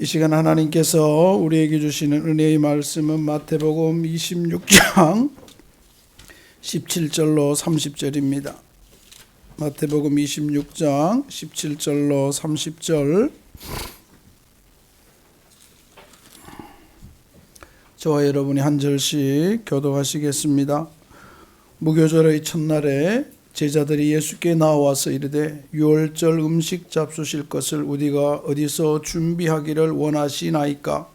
이 시간 하나님께서 우리에게 주시는 은혜의 말씀은 마태복음 26장 17절로 30절입니다. 마태복음 26장 17절로 30절. 저와 여러분이 한 절씩 교독하시겠습니다. 무교절의 첫날에 제자들이 예수께 나와서 이르되 유월절 음식 잡수실 것을 우리가 어디서 준비하기를 원하시나이까?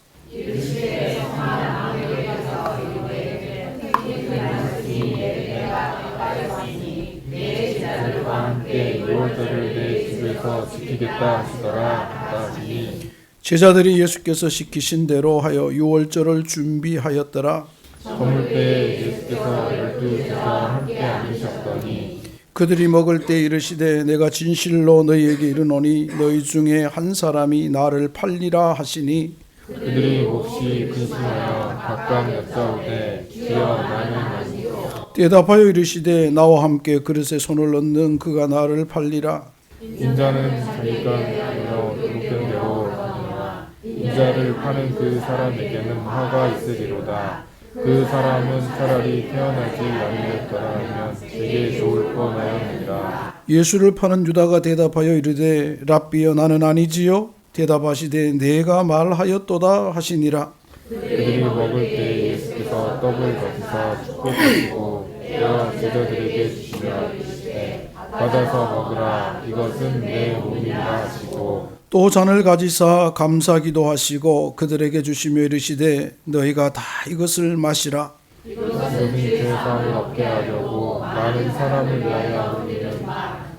제자들이 예수께서 시키신 대로 하여 유월절을 준비하였더라. 저물 때 예수께서 12제자 함께 앉으셨더니 그들이 먹을 때 이르시되 내가 진실로 너희에게 이르노니 너희 중에 한 사람이 나를 팔리라 하시니 그들이 몹시 근심하여 각각 여짜오되 주여 나는 아니요. 대답하여 이르시되 나와 함께 그릇에 손을 넣는 그가 나를 팔리라. 인자는 자기가 되어 기록된 대로 하니라. 인자를 파는 그 사람에게는 화가 있으리로다. 그 사람은 차라리 태어나지 아니었더라면 되게 좋을 뻔하였느니라. 예수를 파는 유다가 대답하여 이르되 랍비여 나는 아니지요. 대답하시되 내가 말하였도다 하시니라. 그들이 먹을 때 예수께서 떡을 거기서 축복하시고 떼어 제자들에게 주시며 이르시되 받아서 먹으라. 이것은 내 몸이라 하시고 또 잔을 가지사 감사기도 하시고 그들에게 주시며 이르시되 너희가 다 이것을 마시라. 이것은 죄 사함을 얻게 하려고 많은 사람을 위하여 흘리는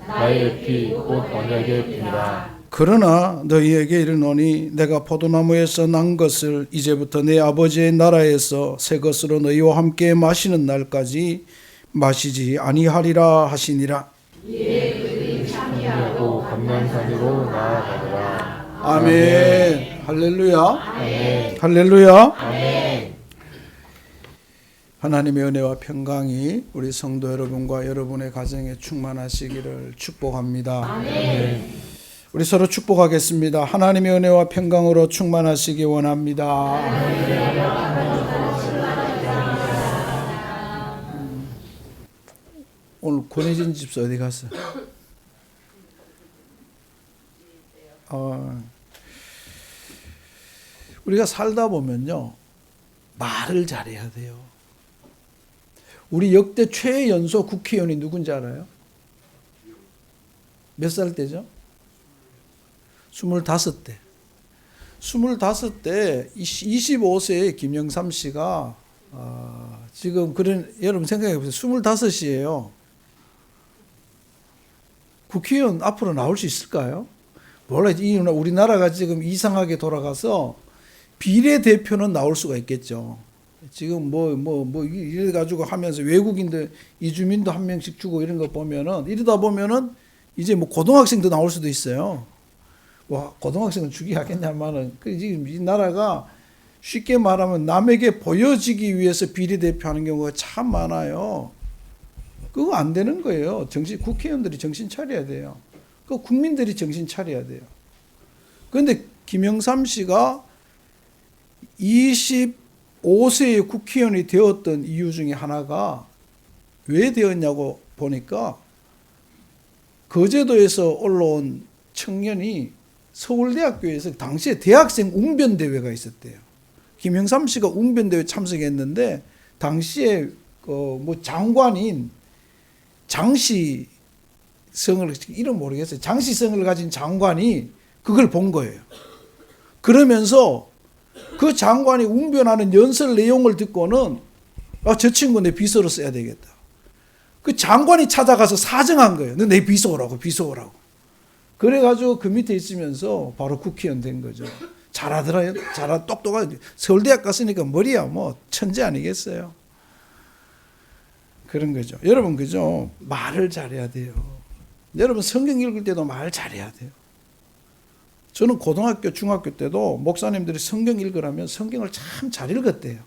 나의 피 곧 언약의 피니라. 그러나 너희에게 이르노니 내가 포도나무에서 난 것을 이제부터 내 아버지의 나라에서 새 것으로 너희와 함께 마시는 날까지 마시지 아니하리라 하시니라. 하고 감난산으로 나아가더라. 아멘. 할렐루야. 아멘. 할렐루야. 아멘. 하나님의 은혜와 평강이 우리 성도 여러분과 여러분의 가정에 충만하시기를 축복합니다. 아멘. 우리 서로 축복하겠습니다. 하나님의 은혜와 평강으로 충만하시기 원합니다. 오늘 권혜진 집사 어디 갔어? 우리가 살다 보면요 말을 잘해야 돼요. 우리 역대 최연소 국회의원이 누군지 알아요? 몇 살 때죠? 25대. 25대 25세의 김영삼 씨가 지금 그런 여러분 생각해 보세요. 25이에요. 국회의원 앞으로 나올 수 있을까요? 몰라. 우리나라가 지금 이상하게 돌아가서 비례대표는 나올 수가 있겠죠. 지금 이래 가지고 하면서 외국인들 이주민도 한 명씩 주고 이런 거 보면은 이러다 보면은 이제 뭐 고등학생도 나올 수도 있어요. 와, 고등학생은 주기 하겠냐면은 지금 이 나라가 쉽게 말하면 남에게 보여지기 위해서 비례대표 하는 경우가 참 많아요. 그거 안 되는 거예요. 국회의원들이 정신 차려야 돼요. 그 국민들이 정신 차려야 돼요. 그런데 김영삼 씨가 25세의 국회의원이 되었던 이유 중에 하나가 왜 되었냐고 보니까 거제도에서 올라온 청년이 서울대학교에서 당시에 대학생 웅변대회가 있었대요. 김영삼 씨가 웅변대회 참석했는데 당시에 장관인 장시성을 이름 모르겠어요. 장시성을 가진 장관이 그걸 본 거예요. 그러면서 그 장관이 웅변하는 연설 내용을 듣고는 저 친구 내 비서로 써야 되겠다. 그 장관이 찾아가서 사정한 거예요. 너 내 비서 오라고. 그래가지고 그 밑에 있으면서 바로 국회의원 된 거죠. 잘하더라요. 똑똑하게. 서울대학 갔으니까 머리야 뭐 천재 아니겠어요. 그런 거죠. 여러분 그죠? 말을 잘해야 돼요. 여러분 성경 읽을 때도 말 잘해야 돼요. 저는 고등학교, 중학교 때도 목사님들이 성경 읽으라면 성경을 참 잘 읽었대요.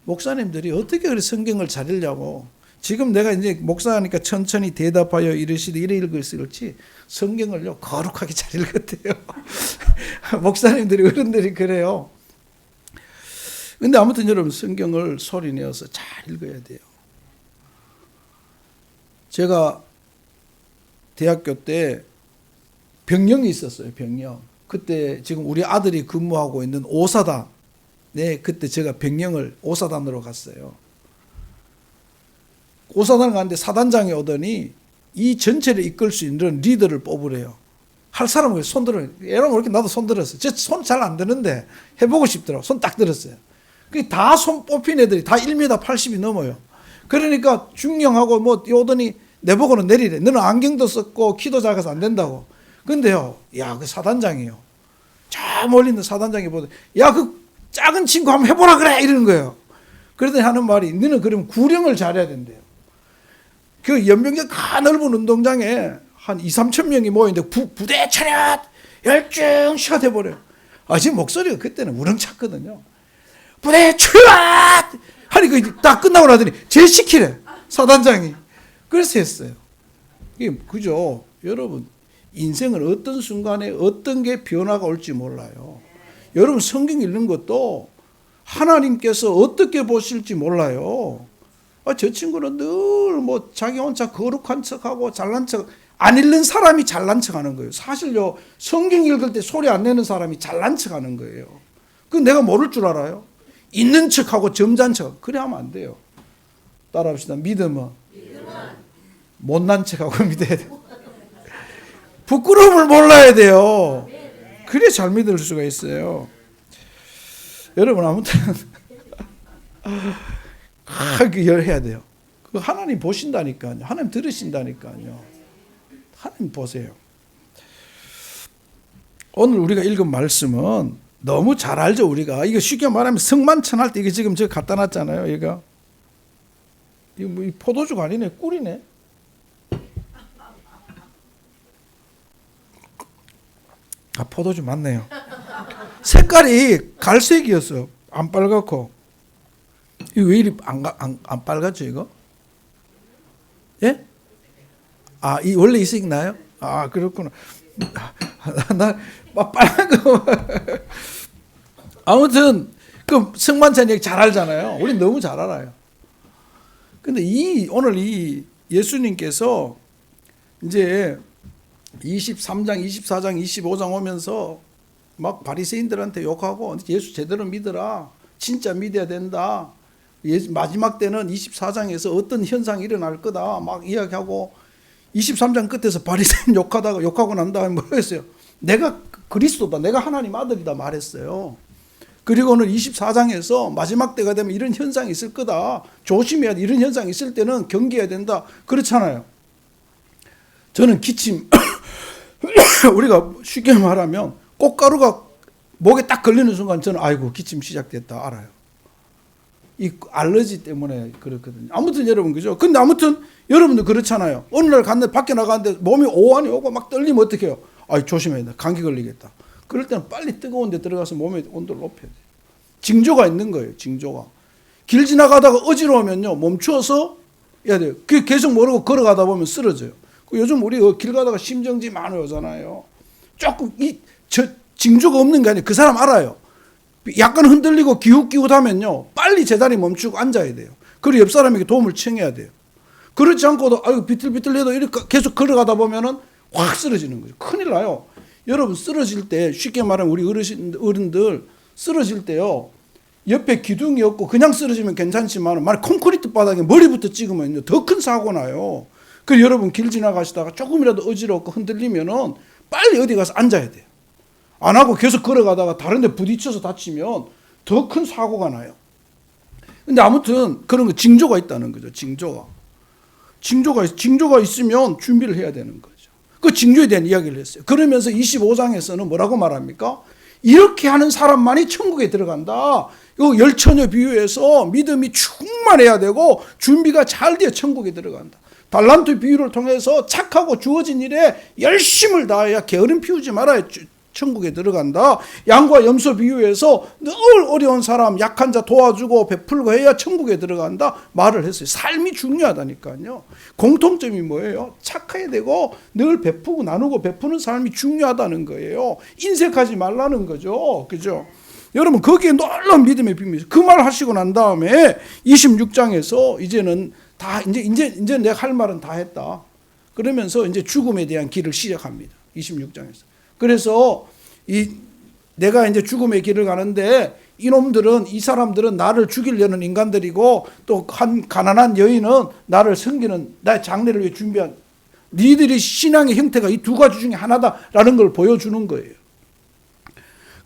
목사님들이 어떻게 그렇게 성경을 잘 읽냐고 지금 내가 이제 목사니까 천천히 대답하여 이르시되 이래 읽을지 성경을요 거룩하게 잘 읽었대요. 목사님들이 어른들이 그래요. 근데 아무튼 여러분 성경을 소리내어서 잘 읽어야 돼요. 제가 대학교 때 병영이 있었어요. 병영. 그때 지금 우리 아들이 근무하고 있는 오사단. 네, 그때 제가 병영을 오사단으로 갔어요. 오사단을 갔는데 사단장이 오더니 이 전체를 이끌 수 있는 리더를 뽑으래요. 할 사람은 손 들어요. 여러분 이렇게 나도 손 들었어요. 제 손 잘 안 드는데 해보고 싶더라고. 손 딱 들었어요. 다 손 뽑힌 애들이 다 1m 80이 넘어요. 그러니까 중령하고 뭐 오더니 내보고는 내리래. 너는 안경도 썼고 키도 작아서 안 된다고. 근데요, 야, 그 사단장이요. 저 멀리 있는 사단장이 보더, 야, 그 작은 친구 한번 해보라 그래! 이러는 거예요. 그러더니 하는 말이, 너는 그러면 구령을 잘해야 된대요. 그 연병장 넓은 운동장에 한 2, 3천 명이 모이는데 부대 차렷! 열중시가 돼버려요. 아, 지금 목소리가 그때는 우렁찼거든요. 부대 차렷! 하니 딱 끝나고 나더니 제일 시키래. 사단장이. 그래서 했어요. 이게 그죠? 여러분, 인생은 어떤 순간에 어떤 게 변화가 올지 몰라요. 여러분 성경 읽는 것도 하나님께서 어떻게 보실지 몰라요. 아, 저 친구는 늘 뭐 자기 혼자 거룩한 척하고 잘난 척, 안 읽는 사람이 잘난 척하는 거예요. 사실요, 성경 읽을 때 소리 안 내는 사람이 잘난 척하는 거예요. 그건 내가 모를 줄 알아요. 있는 척하고 점잖은 척, 그래 하면 안 돼요. 따라합시다. 믿음은 못난 척하고 믿어야 돼요. 부끄러움을 몰라야 돼요. 그래 잘 믿을 수가 있어요. 여러분 아무튼 해야 돼요. 그 하나님 보신다니까요. 하나님 들으신다니까요. 하나님 보세요. 오늘 우리가 읽은 말씀은 너무 잘 알죠. 우리가 이거 쉽게 말하면 성만찬할 때 이게 지금 제가 갖다 놨잖아요. 이거 뭐 포도주가 아니네, 꿀이네. 아, 포도주 맞네요. 색깔이 갈색이었어요. 안 빨갛고. 이거 왜 이리 안 빨갛죠, 이거? 예? 아, 이 원래 이 색 나요? 아, 그렇구나. 나 빨간 거. 아무튼 그 성만찬 얘기 잘 알잖아요. 우리 너무 잘 알아요. 근데 오늘 이 예수님께서 이제 23장, 24장, 25장 오면서 막 바리새인들한테 욕하고 예수 제대로 믿어라. 진짜 믿어야 된다. 마지막 때는 24장에서 어떤 현상이 일어날 거다. 막 이야기하고 23장 끝에서 바리새인 욕하고 난 다음에 뭐라 했어요? 내가 그리스도다. 내가 하나님 아들이다 말했어요. 그리고는 24장에서 마지막 때가 되면 이런 현상이 있을 거다. 조심해야 돼. 이런 현상이 있을 때는 경계해야 된다. 그렇잖아요. 저는 기침 우리가 쉽게 말하면 꽃가루가 목에 딱 걸리는 순간 저는 아이고 기침 시작됐다 알아요. 이 알러지 때문에 그렇거든요. 아무튼 여러분 그죠? 근데 아무튼 여러분도 그렇잖아요. 어느 날 갔는데 밖에 나가는데 몸이 오한이 오고 막 떨리면 어떻게 해요? 아이 조심해야 돼. 감기 걸리겠다. 그럴 때는 빨리 뜨거운 데 들어가서 몸의 온도를 높여야 돼요. 징조가 있는 거예요. 징조가. 길 지나가다가 어지러우면요. 멈추어서 해야 돼요. 계속 모르고 걸어가다 보면 쓰러져요. 요즘 우리 길 가다가 심정지 많이 오잖아요. 조금 징조가 없는 게 아니에요. 그 사람 알아요. 약간 흔들리고 기웃기웃하면요. 빨리 제자리 멈추고 앉아야 돼요. 그리고 옆 사람에게 도움을 청해야 돼요. 그렇지 않고도 아유 비틀비틀해도 이렇게 계속 걸어가다 보면은 확 쓰러지는 거죠. 큰일 나요. 여러분 쓰러질 때 쉽게 말하면 우리 어른들 쓰러질 때요. 옆에 기둥이 없고 그냥 쓰러지면 괜찮지만 만약 콘크리트 바닥에 머리부터 찍으면 더 큰 사고 나요. 그래서 여러분 길 지나가시다가 조금이라도 어지럽고 흔들리면은 빨리 어디 가서 앉아야 돼요. 안 하고 계속 걸어가다가 다른 데 부딪혀서 다치면 더 큰 사고가 나요. 근데 아무튼 그런 거 징조가 있다는 거죠. 징조가 있으면 준비를 해야 되는 거죠. 그 징조에 대한 이야기를 했어요. 그러면서 25장에서는 뭐라고 말합니까? 이렇게 하는 사람만이 천국에 들어간다. 이 열처녀 비유에서 믿음이 충만해야 되고 준비가 잘 돼야 천국에 들어간다. 달란트 비유를 통해서 착하고 주어진 일에 열심을 다해야 게으름 피우지 말아야 천국에 들어간다. 양과 염소 비유해서 늘 어려운 사람, 약한 자 도와주고 베풀고 해야 천국에 들어간다 말을 했어요. 삶이 중요하다니까요. 공통점이 뭐예요? 착해야 되고 늘 베푸고 나누고 베푸는 삶이 중요하다는 거예요. 인색하지 말라는 거죠. 그죠? 여러분 거기에 놀라운 믿음의 비밀이 그 말 하시고 난 다음에 26장에서 이제는 다 이제 내가 할 말은 다 했다. 그러면서 이제 죽음에 대한 길을 시작합니다. 26장에서. 그래서 내가 이제 죽음의 길을 가는데 이 사람들은 나를 죽이려는 인간들이고 또 한 가난한 여인은 나를 섬기는 나의 장례를 위해 준비한 니들이 신앙의 형태가 이 두 가지 중에 하나다라는 걸 보여주는 거예요.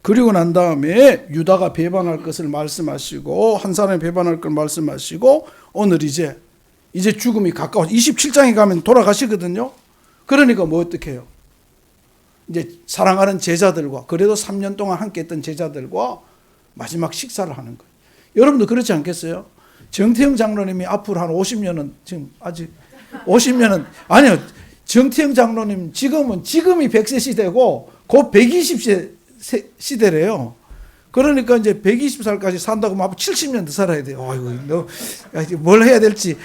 그리고 난 다음에 유다가 배반할 것을 말씀하시고 한 사람이 배반할 걸 말씀하시고 오늘 이제 죽음이 가까워 27장에 가면 돌아가시거든요. 그러니까 뭐 어떻게 해요? 이제 사랑하는 제자들과 그래도 3년 동안 함께 했던 제자들과 마지막 식사를 하는 거예요. 여러분도 그렇지 않겠어요? 정태영 장로님이 앞으로 한 50년은 지금 아직 50년은 아니요. 정태영 장로님 지금이 100세 시대고 곧 120세 시대래요. 그러니까 이제 120살까지 산다고 하면 70년 더 살아야 돼요. 아이고, 뭘 해야 될지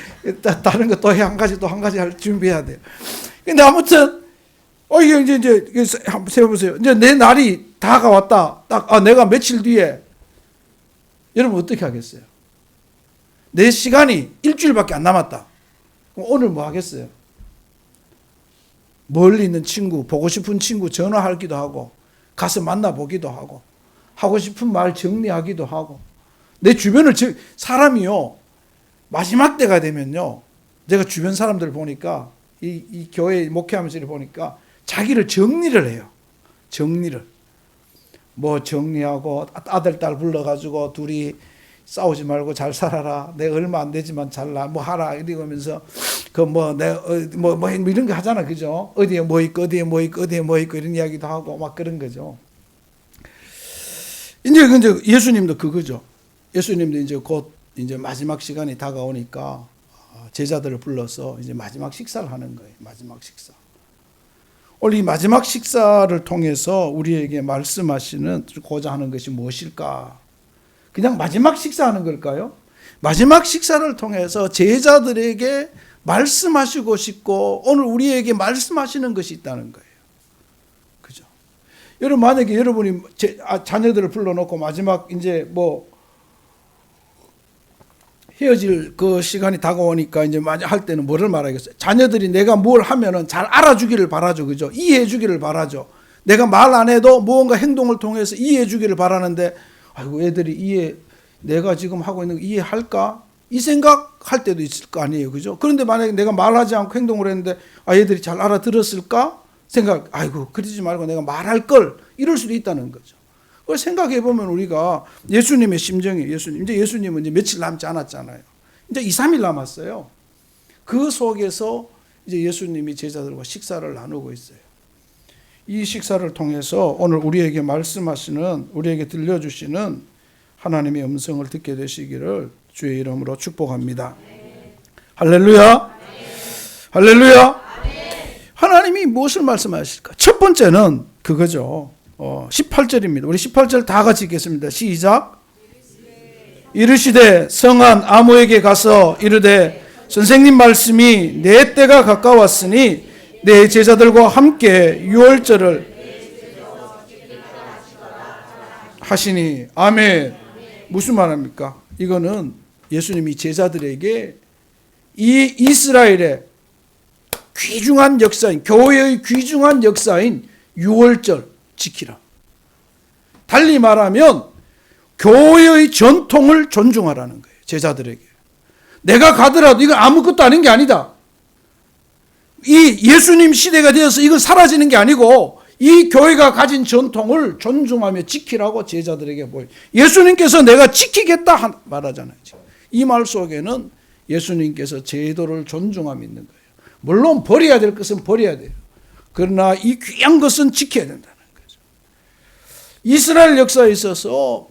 다른 거 또 한 가지 할 준비해야 돼요. 근데 아무튼 이제 한번 세워보세요. 이제 내 날이 다가왔다. 내가 며칠 뒤에 여러분 어떻게 하겠어요? 내 시간이 일주일밖에 안 남았다. 그럼 오늘 뭐 하겠어요? 멀리 있는 친구, 보고 싶은 친구 전화하기도 하고 가서 만나보기도 하고 싶은 말 정리하기도 하고 내 주변을 사람이요 마지막 때가 되면요 제가 주변 사람들 보니까 이 교회 목회하면서 보니까 자기를 정리를 해요. 정리를 뭐 정리하고 아들 딸 불러가지고 둘이 싸우지 말고 잘 살아라. 내가 얼마 안 되지만 잘나 뭐 하라 이러면서 뭐 이런 거 하잖아, 그죠? 어디에 뭐 있고 이런 이야기도 하고 막 그런 거죠. 이제 예수님도 그거죠. 예수님도 이제 곧 이제 마지막 시간이 다가오니까 제자들을 불러서 이제 마지막 식사를 하는 거예요. 마지막 식사. 오늘 이 마지막 식사를 통해서 우리에게 말씀하시는 고자 하는 것이 무엇일까? 그냥 마지막 식사하는 걸까요? 마지막 식사를 통해서 제자들에게 말씀하시고 싶고 오늘 우리에게 말씀하시는 것이 있다는 거예요. 그죠? 여러분 만약에 여러분이 자녀들을 불러놓고 마지막 이제 뭐 헤어질 그 시간이 다가오니까 이제 할 때는 뭐를 말하겠어요? 자녀들이 내가 뭘 하면은 잘 알아주기를 바라죠. 그죠? 이해해주기를 바라죠. 내가 말 안 해도 무언가 행동을 통해서 이해해주기를 바라는데 아이고 애들이 내가 지금 하고 있는 거 이해할까? 이 생각할 때도 있을 거 아니에요. 그죠? 그런데 만약에 내가 말하지 않고 행동을 했는데 얘들이 잘 알아들었을까? 아이고 그러지 말고 내가 말할 걸 이럴 수도 있다는 거죠. 그걸 생각해 보면 우리가 예수님의 심정이에요. 예수님은 이제 며칠 남지 않았잖아요. 이제 2, 3일 남았어요. 그 속에서 이제 예수님이 제자들과 식사를 나누고 있어요. 이 식사를 통해서 오늘 우리에게 말씀하시는, 우리에게 들려주시는 하나님의 음성을 듣게 되시기를 주의 이름으로 축복합니다. 할렐루야. 할렐루야. 하나님이 무엇을 말씀하실까? 첫 번째는 그거죠. 18절입니다. 우리 18절 다 같이 읽겠습니다. 시작. 이르시되 성한 아모에게 가서 이르되 선생님 말씀이 내 때가 가까웠으니 내 제자들과 함께 유월절을 하시니. 아멘. 무슨 말입니까? 이거는 예수님이 제자들에게 이 이스라엘의 귀중한 역사인, 교회의 귀중한 역사인 유월절 지키라. 달리 말하면 교회의 전통을 존중하라는 거예요. 제자들에게. 내가 가더라도 이건 아무것도 아닌 게 아니다. 이 예수님 시대가 되어서 이건 사라지는 게 아니고 이 교회가 가진 전통을 존중하며 지키라고 제자들에게 보여요. 예수님께서 내가 지키겠다 말하잖아요. 이 말 속에는 예수님께서 제도를 존중함이 있는 거예요. 물론 버려야 될 것은 버려야 돼요. 그러나 이 귀한 것은 지켜야 된다는 거죠. 이스라엘 역사에 있어서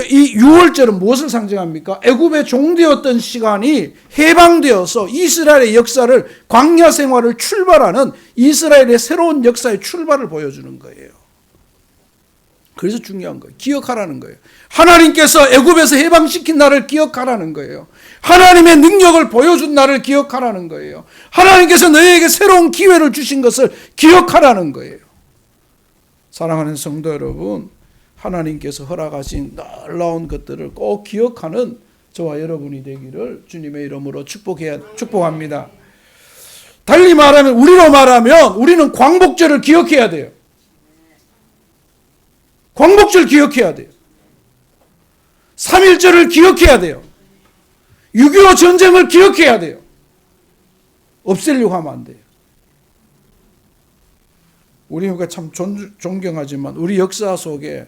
이 6월절은 무엇을 상징합니까? 애굽에 종되었던 시간이 해방되어서 이스라엘의 역사를, 광야 생활을 출발하는 이스라엘의 새로운 역사의 출발을 보여주는 거예요. 그래서 중요한 거예요. 기억하라는 거예요. 하나님께서 애굽에서 해방시킨 날을 기억하라는 거예요. 하나님의 능력을 보여준 날을 기억하라는 거예요. 하나님께서 너희에게 새로운 기회를 주신 것을 기억하라는 거예요. 사랑하는 성도 여러분, 하나님께서 허락하신 놀라운 것들을 꼭 기억하는 저와 여러분이 되기를 주님의 이름으로 축복합니다. 달리 말하면, 우리로 말하면 우리는 광복절을 기억해야 돼요. 광복절 기억해야 돼요. 3.1절을 기억해야 돼요. 6.25 전쟁을 기억해야 돼요. 없애려고 하면 안 돼요. 우리가 참 존경하지만 우리 역사 속에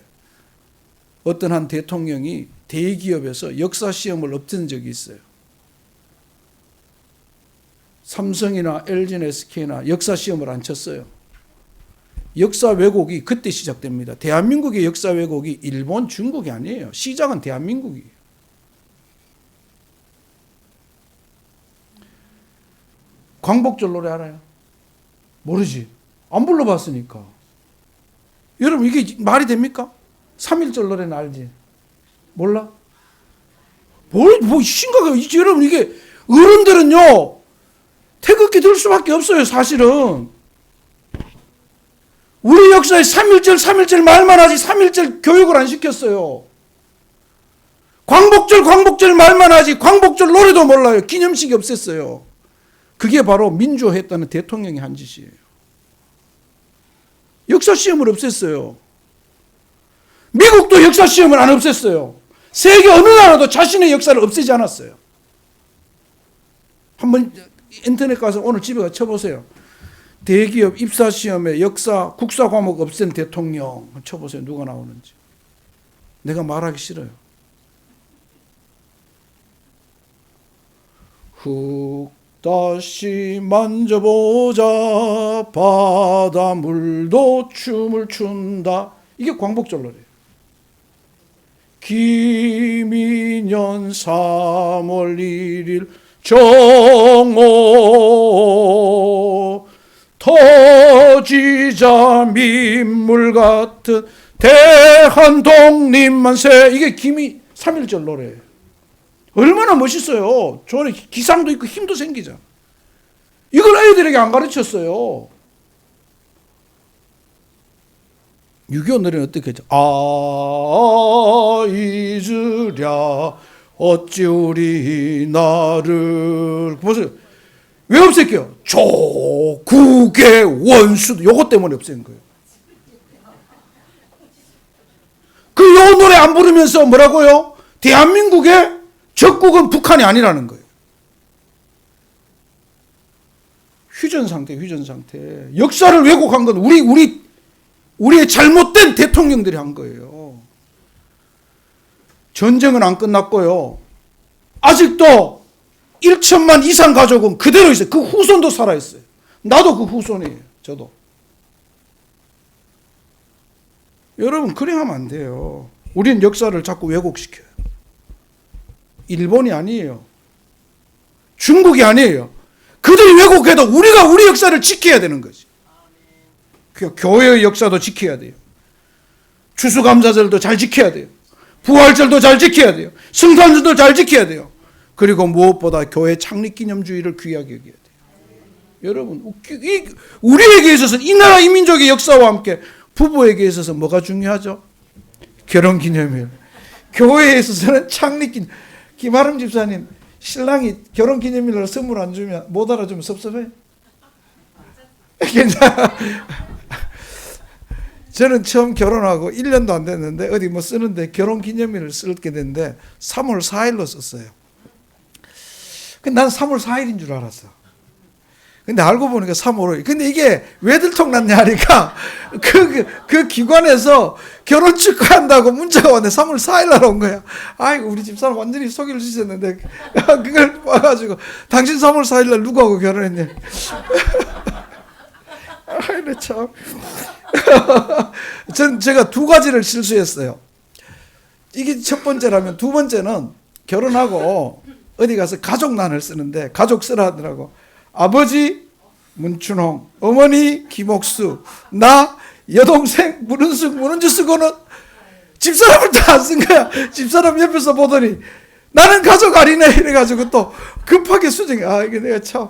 어떤 한 대통령이 대기업에서 역사 시험을 없앤 적이 있어요. 삼성이나 LG나 SK나 역사 시험을 안 쳤어요. 역사 왜곡이 그때 시작됩니다. 대한민국의 역사 왜곡이 일본, 중국이 아니에요. 시작은 대한민국이에요. 광복절 노래 알아요? 모르지. 안 불러봤으니까. 여러분, 이게 말이 됩니까? 3.1절 노래는 알지? 몰라? 뭐 심각해요. 여러분, 이게 어른들은요 태극기 들 수밖에 없어요. 사실은 우리 역사에 3.1절 말만 하지 3.1절 교육을 안 시켰어요. 광복절 말만 하지 광복절 노래도 몰라요. 기념식이 없앴어요. 그게 바로 민주화했다는 대통령이 한 짓이에요. 역사 시험을 없앴어요. 미국도 역사 시험을 안 없앴어요. 세계 어느 나라도 자신의 역사를 없애지 않았어요. 한번 인터넷 가서 오늘 집에 가서 쳐보세요. 대기업 입사 시험에 역사, 국사 과목 없앤 대통령 쳐보세요. 누가 나오는지. 내가 말하기 싫어요. 훅 다시 만져보자 바닷물도 춤을 춘다. 이게 광복절 노래예요. 김인년 3월 1일 정오 터지자 민물 같은 대한 독립만세. 이게 3.1절 노래예요. 얼마나 멋있어요. 저는 기상도 있고 힘도 생기잖아. 이걸 아이들에게 안 가르쳤어요. 6.25 노래는 어떻게 했죠? 잊으랴 어찌 우리 나를 보세요. 왜 없앨게요? 조국의 원수. 요것 때문에 없앤 거예요. 요 노래 안 부르면서 뭐라고요? 대한민국의 적국은 북한이 아니라는 거예요. 휴전 상태. 역사를 왜곡한 건 우리의 잘못된 대통령들이 한 거예요. 전쟁은 안 끝났고요. 아직도 1천만 이상 가족은 그대로 있어요. 그 후손도 살아있어요. 나도 그 후손이에요. 저도. 여러분, 그래 하면 안 돼요. 우리는 역사를 자꾸 왜곡시켜요. 일본이 아니에요. 중국이 아니에요. 그들이 왜곡해도 우리가 우리 역사를 지켜야 되는 거지. 교회의 역사도 지켜야 돼요. 추수감사절도 잘 지켜야 돼요. 부활절도 잘 지켜야 돼요. 성탄절도 잘 지켜야 돼요. 그리고 무엇보다 교회 창립기념주의를 귀하게 여겨야 돼요. 여러분, 우리에게 있어서 이 나라 이 민족의 역사와 함께 부부에게 있어서 뭐가 중요하죠? 결혼기념일. 교회에 있어서는 창립기념일. 김아름 집사님, 신랑이 결혼기념일로 선물 안 주면, 못 알아주면 섭섭해? 괜찮아. 저는 처음 결혼하고 1년도 안 됐는데 어디 뭐 쓰는데 결혼기념일을 쓰게 됐는데 3월 4일로 썼어요. 근데 난 3월 4일인 줄 알았어. 근데 알고 보니까 3월 5일. 근데 이게 왜 들통났냐 하니까 그 기관에서 결혼 축하한다고 문자가 왔는데 3월 4일 날 온 거야. 아이고, 우리 집사람 완전히 속이를 주셨는데 그걸 봐가지고 당신 3월 4일 날 누구하고 결혼했냐. 아이고, 참. 제가 두 가지를 실수했어요. 이게 첫 번째라면, 두 번째는 결혼하고 어디 가서 가족란을 쓰는데 가족 쓰라 하더라고. 아버지 문춘홍, 어머니 김옥수, 나 여동생 문은주 쓰고는 집사람을 다 안 쓴 거야. 집사람 옆에서 보더니 나는 가족 아니네 이래가지고 또 급하게 수정해. 아 이게 내가 참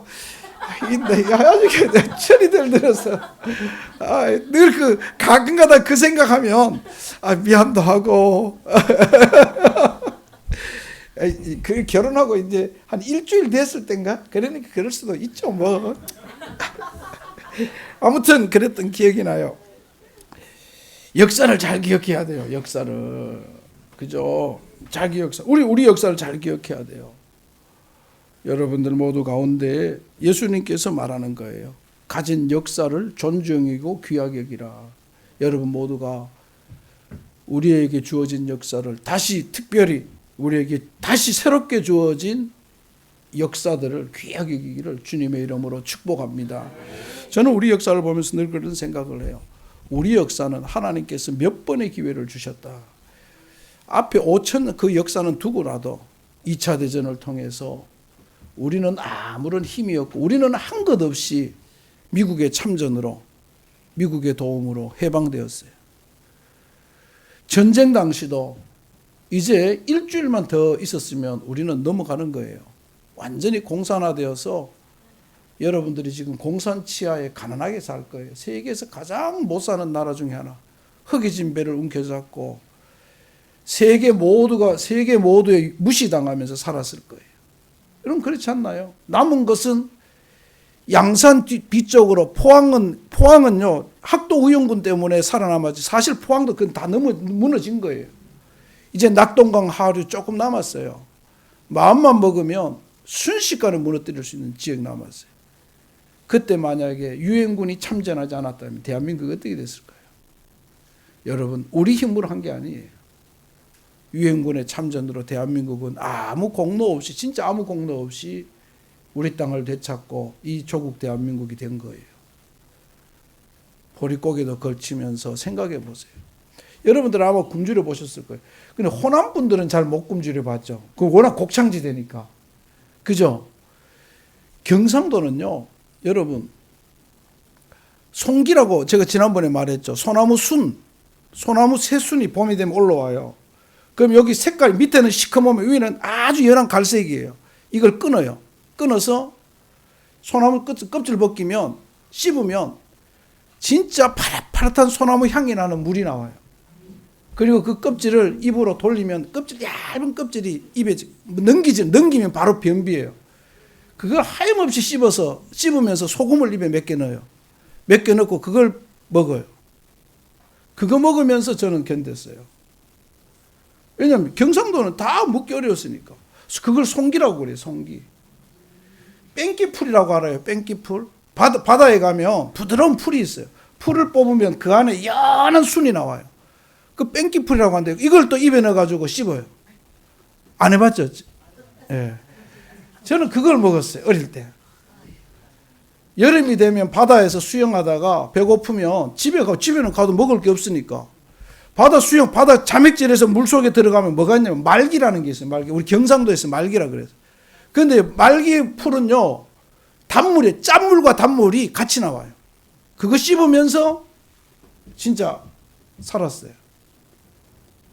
아주 철이 들어서 늘 그 가끔가다 그 생각하면 미안도 하고 그 결혼하고 이제 한 일주일 됐을 땐가 그러니까 그럴 수도 있죠 뭐. 아무튼 그랬던 기억이 나요. 역사를 잘 기억해야 돼요. 역사를 그죠? 자기 역사 우리 역사를 잘 기억해야 돼요. 여러분들 모두 가운데 예수님께서 말하는 거예요. 가진 역사를 존중이고 귀하게 여기라. 여러분 모두가 우리에게 주어진 역사를 다시 특별히 우리에게 다시 새롭게 주어진 역사들을 귀하게 여기기를 주님의 이름으로 축복합니다. 저는 우리 역사를 보면서 늘 그런 생각을 해요. 우리 역사는 하나님께서 몇 번의 기회를 주셨다. 앞에 5천 그 역사는 두고라도 2차 대전을 통해서 우리는 아무런 힘이 없고 우리는 한 것 없이 미국의 참전으로 미국의 도움으로 해방되었어요. 전쟁 당시도 이제 일주일만 더 있었으면 우리는 넘어가는 거예요. 완전히 공산화되어서 여러분들이 지금 공산 치하에 가난하게 살 거예요. 세계에서 가장 못 사는 나라 중에 하나. 흑이진 배를 움켜잡고 세계 모두에 무시당하면서 살았을 거예요. 여러분 그렇지 않나요? 남은 것은 양산 뒤쪽으로 포항은요 학도 의용군 때문에 살아남았지 사실 포항도 그건 다 무너진 거예요. 이제 낙동강 하류 조금 남았어요. 마음만 먹으면 순식간에 무너뜨릴 수 있는 지역 남았어요. 그때 만약에 유엔군이 참전하지 않았다면 대한민국이 어떻게 됐을까요? 여러분 우리 힘으로 한 게 아니에요. 유엔군의 참전으로 대한민국은 아무 공로 없이 진짜 아무 공로 없이 우리 땅을 되찾고 이 조국 대한민국이 된 거예요. 보릿고개도 걸치면서 생각해 보세요. 여러분들 아마 굶주려 보셨을 거예요. 근데 호남 분들은 잘 못 굶주려 봤죠. 그 워낙 곡창지대니까. 그죠? 경상도는요. 여러분 송기라고 제가 지난번에 말했죠. 소나무 새순이 봄이 되면 올라와요. 그럼 여기 색깔 밑에는 시커멓면 위에는 아주 연한 갈색이에요. 이걸 끊어요. 끊어서 소나무 껍질 벗기면 씹으면 진짜 파릇파릇한 소나무 향이 나는 물이 나와요. 그리고 그 껍질을 입으로 돌리면 얇은 껍질이 입에 넘기면 바로 변비예요. 그걸 하염없이 씹으면서 소금을 입에 몇 개 넣어요. 몇 개 넣고 그걸 먹어요. 그거 먹으면서 저는 견뎠어요. 왜냐하면 경상도는 다 먹기 어려웠으니까. 그걸 송기라고 그래요. 송기. 뺑기풀이라고 알아요. 뺑기풀. 바다에 가면 부드러운 풀이 있어요. 풀을 뽑으면 그 안에 연한 순이 나와요. 그 뺑기풀이라고 하는데 이걸 또 입에 넣어가지고 씹어요. 안 해봤죠? 예. 저는 그걸 먹었어요. 어릴 때. 여름이 되면 바다에서 수영하다가 배고프면 집에는 가도 먹을 게 없으니까 바다 자맥질에서 물속에 들어가면 뭐가 있냐면 말기라는 게 있어요. 말기. 우리 경상도에서 말기라 그래서. 그런데 말기 풀은요. 짠물과 단물이 같이 나와요. 그거 씹으면서 진짜 살았어요.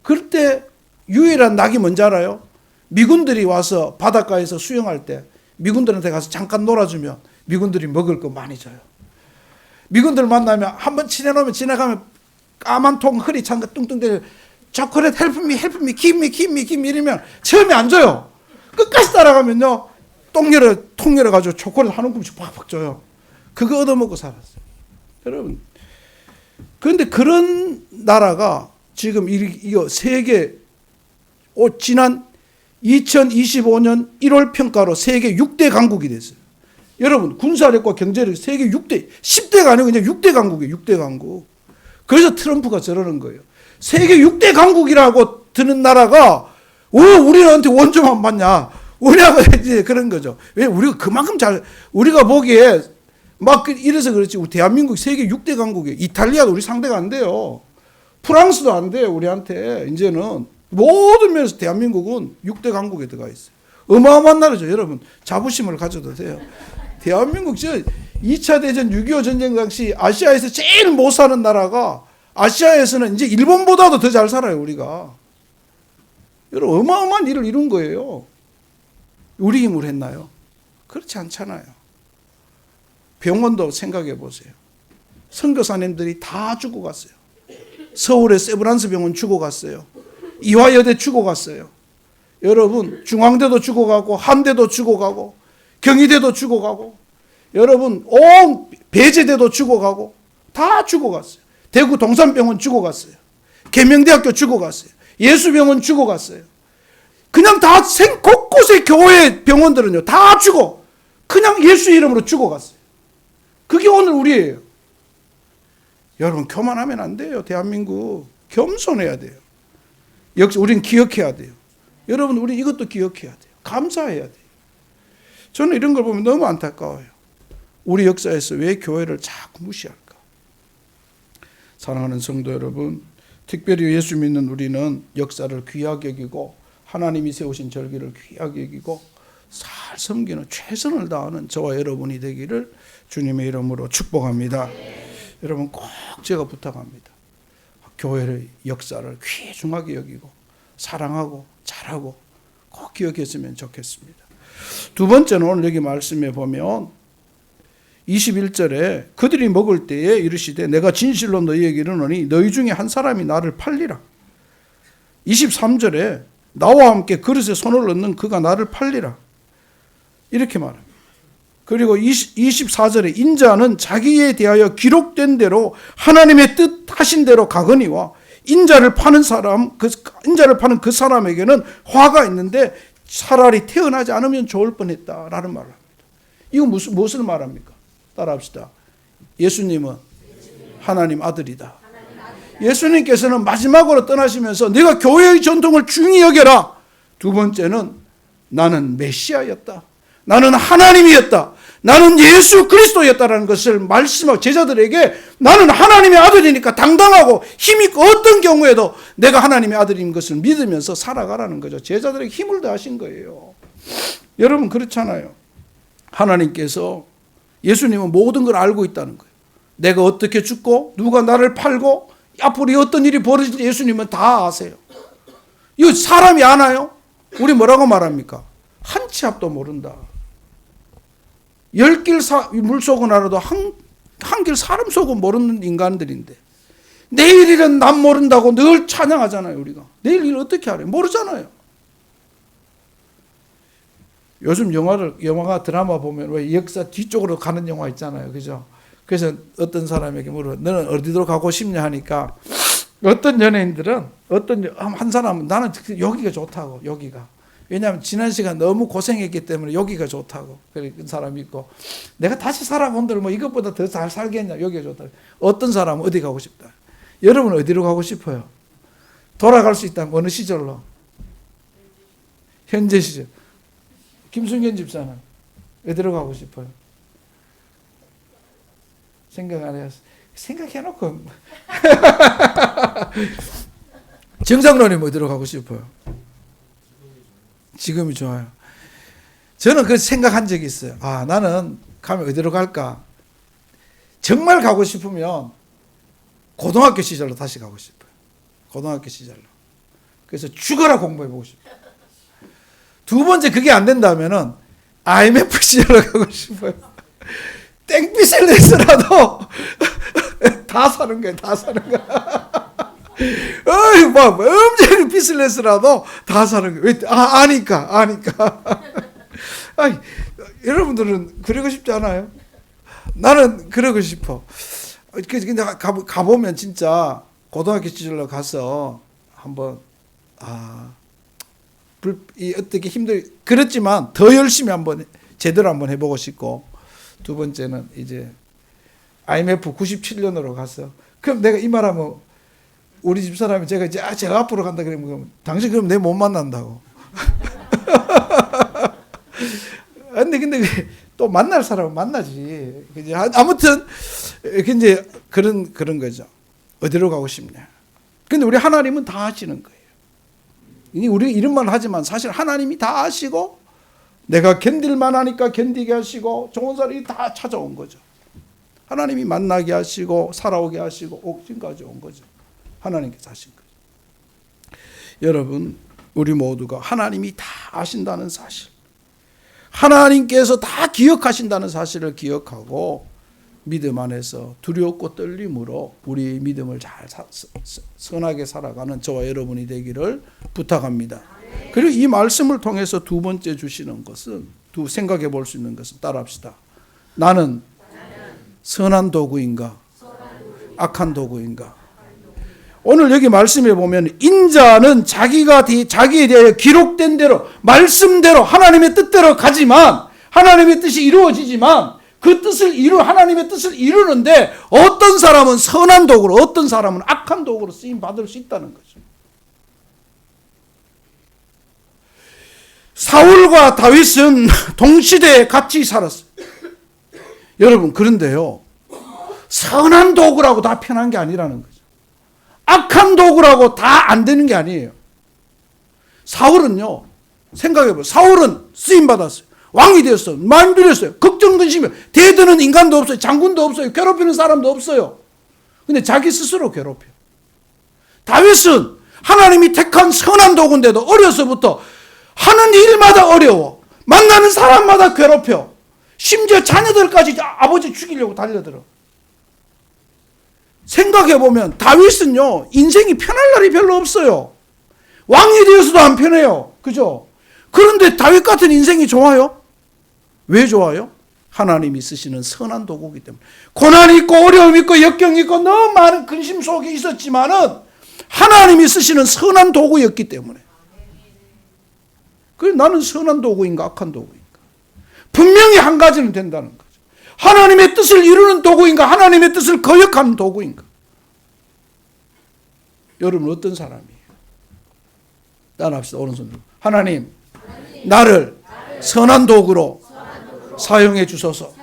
그럴 때 유일한 낙이 뭔지 알아요? 미군들이 와서 바닷가에서 수영할 때 미군들한테 가서 잠깐 놀아주면 미군들이 먹을 거 많이 줘요. 미군들 만나면 한번 지나가면 까만 통 허리 찬 거 뚱뚱 대려 초콜릿 헬프미 김미 이러면 처음에 안 줘요. 끝까지 따라가면요 통 열어가지고 초콜릿 한 움큼씩 팍팍 줘요. 그거 얻어먹고 살았어요. 여러분 그런데 그런 나라가 지금 이거 세계 지난 2025년 1월 평가로 세계 6대 강국이 됐어요. 여러분 군사력과 경제력 세계 6대 10대가 아니고 그냥 6대 강국이에요. 6대 강국. 그래서 트럼프가 저러는 거예요. 세계 6대 강국이라고 드는 나라가 왜 우리한테 원조만 받냐. 우리가 이제 그런 거죠. 왜 우리가 그만큼 우리가 보기에 막 이래서 그렇지. 우리 대한민국 세계 6대 강국이에요. 이탈리아도 우리 상대가 안 돼요. 프랑스도 안 돼요. 우리한테 이제는 모든 면에서 대한민국은 6대 강국에 들어가 있어요. 어마어마한 나라죠. 여러분 자부심을 가져도 돼요. 대한민국 2차 대전 6.25 전쟁 당시 아시아에서 제일 못 사는 나라가 아시아에서는 이제 일본보다도 더 잘 살아요. 우리가. 여러분 어마어마한 일을 이룬 거예요. 우리 힘으로 했나요? 그렇지 않잖아요. 병원도 생각해 보세요. 선교사님들이 다 죽어갔어요. 서울의 세브란스 병원 죽어갔어요. 이화여대 죽어갔어요. 여러분 중앙대도 죽어가고 한대도 죽어가고 경희대도 죽어가고 여러분 온 배제대도 죽어가고 다 죽어갔어요. 대구 동산병원 죽어갔어요. 계명대학교 죽어갔어요. 예수병원 죽어갔어요. 그냥 다 곳곳의 교회 병원들은요 다 죽어. 그냥 예수 이름으로 죽어갔어요. 그게 오늘 우리예요. 여러분 교만하면 안 돼요. 대한민국 겸손해야 돼요. 역시 우리는 기억해야 돼요. 여러분 우리 이것도 기억해야 돼요. 감사해야 돼요. 저는 이런 걸 보면 너무 안타까워요. 우리 역사에서 왜 교회를 자꾸 무시할까? 사랑하는 성도 여러분, 특별히 예수 믿는 우리는 역사를 귀하게 여기고 하나님이 세우신 절기를 귀하게 여기고 잘 섬기는 최선을 다하는 저와 여러분이 되기를 주님의 이름으로 축복합니다. 여러분 꼭 제가 부탁합니다. 교회의 역사를 귀중하게 여기고 사랑하고 잘하고 꼭 기억했으면 좋겠습니다. 두 번째는 오늘 여기 말씀에 보면 21절에 그들이 먹을 때에 이르시되 내가 진실로 너희에게 이르노니 너희 중에 한 사람이 나를 팔리라. 23절에 나와 함께 그릇에 손을 넣는 그가 나를 팔리라. 이렇게 말합니다. 그리고 24절에 인자는 자기에 대하여 기록된 대로 하나님의 뜻하신 대로 가거니와 인자를 파는 그 사람에게는 화가 있는데 차라리 태어나지 않으면 좋을 뻔했다라는 말을 합니다. 이거 무엇을 말합니까? 따라합시다. 예수님은 하나님 아들이다. 예수님께서는 마지막으로 떠나시면서 내가 교회의 전통을 중히 여겨라. 두 번째는 나는 메시아였다. 나는 하나님이었다. 나는 예수 그리스도였다라는 것을 말씀하고 제자들에게 나는 하나님의 아들이니까 당당하고 힘있고 어떤 경우에도 내가 하나님의 아들인 것을 믿으면서 살아가라는 거죠. 제자들에게 힘을 더하신 거예요. 여러분 그렇잖아요. 하나님께서 예수님은 모든 걸 알고 있다는 거예요. 내가 어떻게 죽고 누가 나를 팔고 앞으로 어떤 일이 벌어질지 예수님은 다 아세요. 이거 사람이 아나요? 우리 뭐라고 말합니까? 한 치 앞도 모른다. 10길 물속은 알아도 한 길 사람 속은 모르는 인간들인데 내일 일은 난 모른다고 늘 찬양하잖아요. 우리가 내일 일 어떻게 알아요? 모르잖아요. 요즘 영화가 드라마 보면 왜 역사 뒤쪽으로 가는 영화 있잖아요. 그죠? 그래서 어떤 사람에게 물어 너는 어디로 가고 싶냐 하니까 어떤 연예인들은 한 사람은 나는 여기가 좋다고. 여기가 왜냐하면 지난 시간 너무 고생했기 때문에 여기가 좋다고 그런 사람이 있고 내가 다시 살아본들 뭐 이것보다 더 잘 살겠냐 여기가 좋다. 어떤 사람은 어디 가고 싶다. 여러분 어디로 가고 싶어요? 돌아갈 수 있다면 어느 시절로? 현재 시절. 김순견 집사는 어디로 가고 싶어요? 생각 안 해요. 생각해놓고 정상론이 어디로 가고 싶어요? 지금이 좋아요. 저는 그 생각한 적이 있어요. 아, 나는 가면 어디로 갈까? 정말 가고 싶으면 고등학교 시절로 다시 가고 싶어요. 고등학교 시절로. 그래서 죽어라 공부해보고 싶어요. 두 번째 그게 안 된다면은 IMF 시절로 가고 싶어요. 땡빛을 내서라도 다 사는 거예요. 다 사는 거야. 막 엄청 빚을 내서라도 다 사는 거예요. 아니까. 아니, 여러분들은 그러고 싶지 않아요? 나는 그러고 싶어. 근데 가보면 진짜 고등학교 시절로 가서 한번 어떻게 그렇지만 더 열심히 한번 제대로 한번 해보고 싶고 두 번째는 이제 IMF 97년으로 갔어. 그럼 내가 이 말하면 우리 집사람이 제가 앞으로 간다 그러면 당신 그럼 내 못 만난다고. 근데 또 만날 사람은 만나지. 아무튼 이제 그런 거죠. 어디로 가고 싶냐. 근데 우리 하나님은 다 하시는 거예요. 우리가 이런 말 하지만 사실 하나님이 다 아시고 내가 견딜만 하니까 견디게 하시고 좋은 사람이 다 찾아온 거죠. 하나님이 만나게 하시고 살아오게 하시고 옥진까지 온 거죠. 하나님께서 하신 거죠. 여러분, 우리 모두가 하나님이 다 아신다는 사실, 하나님께서 다 기억하신다는 사실을 기억하고 믿음 안에서 두렵고 떨림으로 우리 믿음을 잘 선하게 살아가는 저와 여러분이 되기를 부탁합니다. 그리고 이 말씀을 통해서 두 번째 주시는 것은, 생각해 볼 수 있는 것은 따라합시다. 나는 선한 도구인가 악한 도구인가? 오늘 여기 말씀에 보면 인자는 자기에 대하여 기록된 대로 말씀대로 하나님의 뜻대로 가지만, 하나님의 뜻이 이루어지지만 그 하나님의 뜻을 이루는데 어떤 사람은 선한 도구로, 어떤 사람은 악한 도구로 쓰임 받을 수 있다는 거죠. 사울과 다윗은 동시대에 같이 살았어요. 여러분, 그런데요, 선한 도구라고 다 편한 게 아니라는 거죠. 악한 도구라고 다 안 되는 게 아니에요. 사울은요, 생각해보세요. 사울은 쓰임받았어요. 왕이 되었어요. 만빌했어요. 걱정근심이요. 대드는 인간도 없어요. 장군도 없어요. 괴롭히는 사람도 없어요. 근데 자기 스스로 괴롭혀. 다윗은 하나님이 택한 선한 도구인데도 어려서부터 하는 일마다 어려워. 만나는 사람마다 괴롭혀. 심지어 자녀들까지 아버지 죽이려고 달려들어. 생각해보면 다윗은요, 인생이 편할 날이 별로 없어요. 왕이 되어서도 안 편해요. 그죠? 그런데 다윗 같은 인생이 좋아요? 왜 좋아요? 하나님이 쓰시는 선한 도구이기 때문에. 고난이 있고 어려움이 있고 역경이 있고 너무 많은 근심 속에 있었지만은 하나님이 쓰시는 선한 도구였기 때문에. 그래서 나는 선한 도구인가 악한 도구인가? 분명히 한 가지는 된다는 거죠. 하나님의 뜻을 이루는 도구인가 하나님의 뜻을 거역하는 도구인가? 여러분 어떤 사람이에요? 따라합시다. 오른손 들고. 하나님, 나를 선한 도구로 사용해 주소서.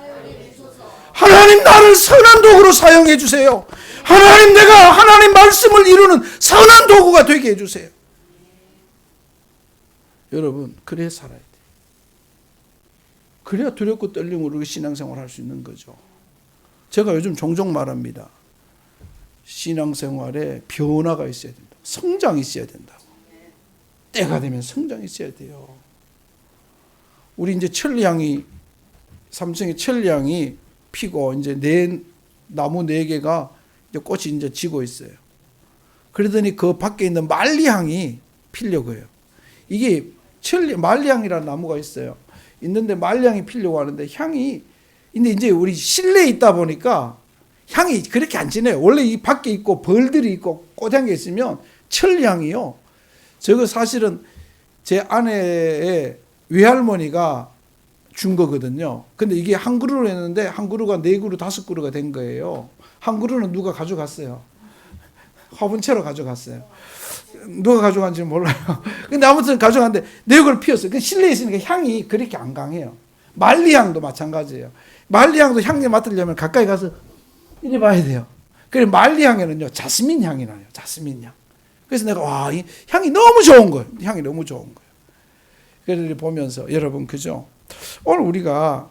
하나님, 나를 선한 도구로 사용해 주세요. 하나님, 내가 하나님 말씀을 이루는 선한 도구가 되게 해 주세요. 여러분, 그래야 살아야 돼요. 그래야 두렵고 떨림으로 신앙생활 할 수 있는 거죠. 제가 요즘 종종 말합니다. 신앙생활에 변화가 있어야 된다. 성장이 있어야 된다고. 때가 되면 성장이 있어야 돼요. 우리 이제 삼성의 천리향이 피고 이제 나무 4개가 이제 꽃이 이제 지고 있어요. 그러더니 그 밖에 있는 말리향이 피려고 해요. 이게 말리향이라는 나무가 있어요. 있는데 말리향이 피려고 하는데 근데 이제 우리 실내에 있다 보니까 향이 그렇게 안 진해요. 원래 이 밖에 있고 벌들이 있고 꽃향기 있으면 천리향이요. 저거 사실은 제 아내의 외할머니가 준 거거든요. 근데 이게 한 그루로 했는데 한 그루가 4그루, 5그루가 된 거예요. 한 그루는 누가 가져갔어요. 화분채로 가져갔어요. 누가 가져간지 몰라요. 근데 아무튼 가져갔는데 4그루 피었어요. 실내에 있으니까 향이 그렇게 안 강해요. 말리향도 마찬가지예요. 말리향도 향내 맡으려면 가까이 가서 이래 봐야 돼요. 그래 말리향에는요 자스민 향이 나요. 자스민 향. 그래서 내가 이 향이 너무 좋은 거예요. 향이 너무 좋은 거예요. 그래서 보면서 여러분 그죠? 오늘 우리가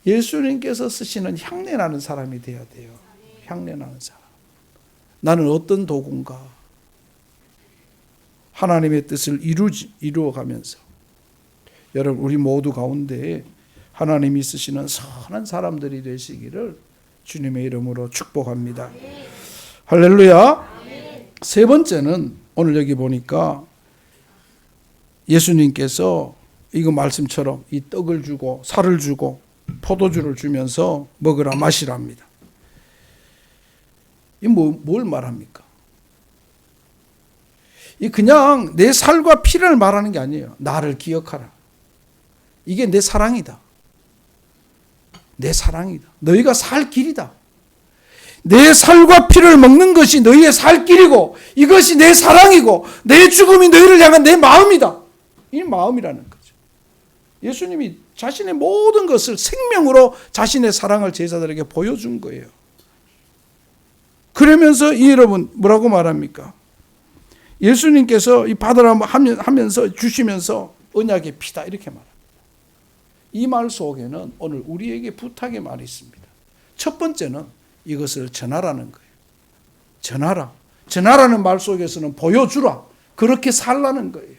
예수님께서 쓰시는 향내나는 사람이 돼야 돼요. 향내나는 사람. 나는 어떤 도구인가? 하나님의 뜻을 이루어가면서 여러분 우리 모두 가운데 하나님이 쓰시는 선한 사람들이 되시기를 주님의 이름으로 축복합니다. 할렐루야. 세 번째는 오늘 여기 보니까 예수님께서 이거 말씀처럼 이 떡을 주고 살을 주고 포도주를 주면서 먹으라 마시랍니다. 이 뭘 말합니까? 이 그냥 내 살과 피를 말하는 게 아니에요. 나를 기억하라. 이게 내 사랑이다. 내 사랑이다. 너희가 살 길이다. 내 살과 피를 먹는 것이 너희의 살 길이고 이것이 내 사랑이고 내 죽음이 너희를 향한 내 마음이다. 이 마음이라는 거죠. 예수님이 자신의 모든 것을 생명으로 자신의 사랑을 제자들에게 보여준 거예요. 그러면서 여러분 뭐라고 말합니까? 예수님께서 이 받으라 하면서 주시면서 언약의 피다 이렇게 말합니다. 이 말 속에는 오늘 우리에게 부탁의 말이 있습니다. 첫 번째는 이것을 전하라는 거예요. 전하라. 전하라는 말 속에서는 보여주라. 그렇게 살라는 거예요.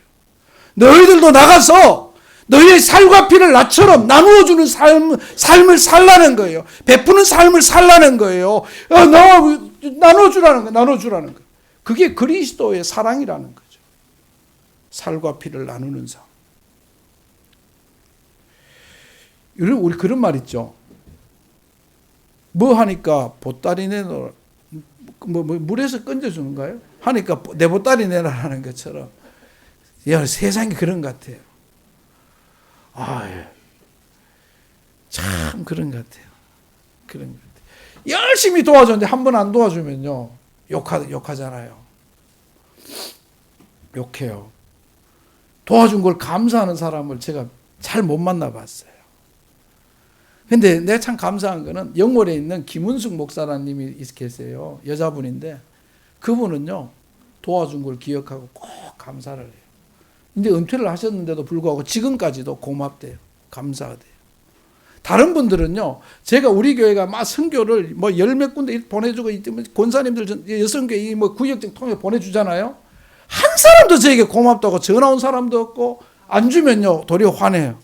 너희들도 나가서 너희의 살과 피를 나처럼 나누어주는 삶을 살라는 거예요. 베푸는 삶을 살라는 거예요. 나눠주라는 거예요. 나눠주라는 거예요. 그게 그리스도의 사랑이라는 거죠. 살과 피를 나누는 삶. 우리 그런 말 있죠. 뭐 하니까 보따리 내놓으라. 물에서 건져주는가요? 하니까 내 보따리 내놔라는 것처럼. 야, 세상이 그런 것 같아요. 참 그런 것 같아요. 그런 것 같아요. 열심히 도와줬는데 한 번 안 도와주면요. 욕하잖아요. 욕해요. 도와준 걸 감사하는 사람을 제가 잘 못 만나봤어요. 근데 내가 참 감사한 거는 영월에 있는 김은숙 목사라는 님이 계세요. 여자분인데 그분은요. 도와준 걸 기억하고 꼭 감사를 해요. 근데 은퇴를 하셨는데도 불구하고 지금까지도 고맙대요. 감사하대요. 다른 분들은요. 제가 우리 교회가 막 선교를 뭐 열 몇 군데 보내주고 권사님들 여성교회 뭐 구역장 통해 보내주잖아요. 한 사람도 저에게 고맙다고 전화 온 사람도 없고 안 주면요. 도리어 화내요.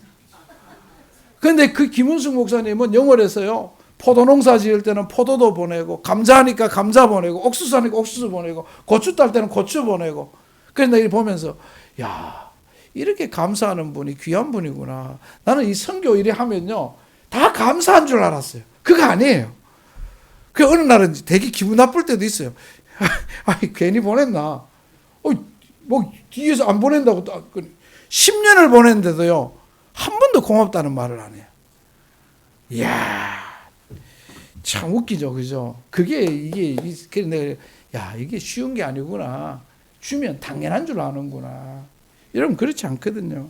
그런데 그 김은숙 목사님은 영월에서요. 포도 농사 지을 때는 포도도 보내고 감자하니까 감자 보내고 옥수수 하니까 옥수수 보내고 고추 딸 때는 고추 보내고 그래서 내가 보면서 야 이렇게 감사하는 분이 귀한 분이구나. 나는 이 선교 일을 하면요. 다 감사한 줄 알았어요. 그거 아니에요. 그 어느 날은 되게 기분 나쁠 때도 있어요. 아니 괜히 보냈나. 뭐 뒤에서 안 보낸다고 10년을 보냈는데도요. 한 번도 고맙다는 말을 안 해요. 이야, 참 웃기죠, 그죠? 이게 쉬운 게 아니구나. 주면 당연한 줄 아는구나. 여러분, 그렇지 않거든요.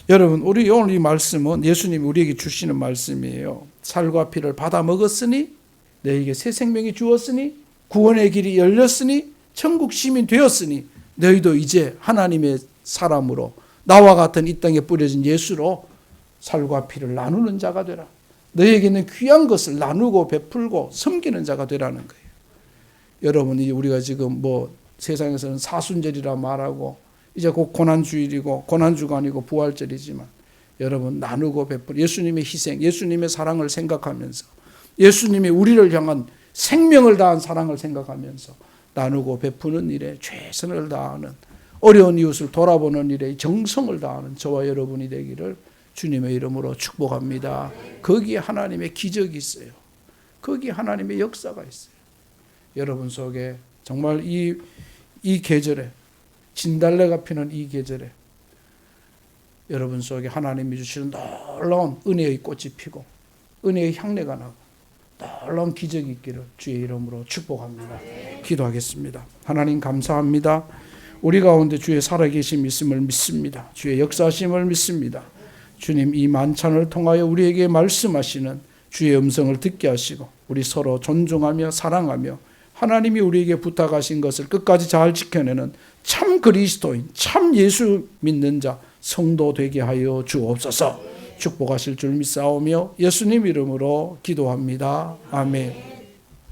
여러분, 우리 오늘 이 말씀은 예수님이 우리에게 주시는 말씀이에요. 살과 피를 받아 먹었으니, 너에게 새 생명이 주었으니, 구원의 길이 열렸으니, 천국 시민 되었으니, 너희도 이제 하나님의 사람으로 나와 같은 이 땅에 뿌려진 예수로 살과 피를 나누는 자가 되라. 너에게는 귀한 것을 나누고 베풀고 섬기는 자가 되라는 거예요. 여러분이 우리가 지금 뭐 세상에서는 사순절이라 말하고 이제 곧 고난주일이고 고난주가 아니고 부활절이지만 여러분 나누고 베풀 예수님의 희생, 예수님의 사랑을 생각하면서 예수님이 우리를 향한 생명을 다한 사랑을 생각하면서 나누고 베푸는 일에 최선을 다하는 어려운 이웃을 돌아보는 일에 정성을 다하는 저와 여러분이 되기를 주님의 이름으로 축복합니다. 거기에 하나님의 기적이 있어요. 거기에 하나님의 역사가 있어요. 여러분 속에 정말 이 계절에 진달래가 피는 이 계절에 여러분 속에 하나님이 주시는 놀라운 은혜의 꽃이 피고 은혜의 향내가 나고 놀라운 기적이 있기를 주의 이름으로 축복합니다. 기도하겠습니다. 하나님 감사합니다. 우리 가운데 주의 살아계심 있음을 믿습니다. 주의 역사하심을 믿습니다. 주님 이 만찬을 통하여 우리에게 말씀하시는 주의 음성을 듣게 하시고 우리 서로 존중하며 사랑하며 하나님이 우리에게 부탁하신 것을 끝까지 잘 지켜내는 참 그리스도인, 참 예수 믿는 자 성도 되게 하여 주옵소서. 축복하실 줄 믿사오며 예수님 이름으로 기도합니다. 아멘.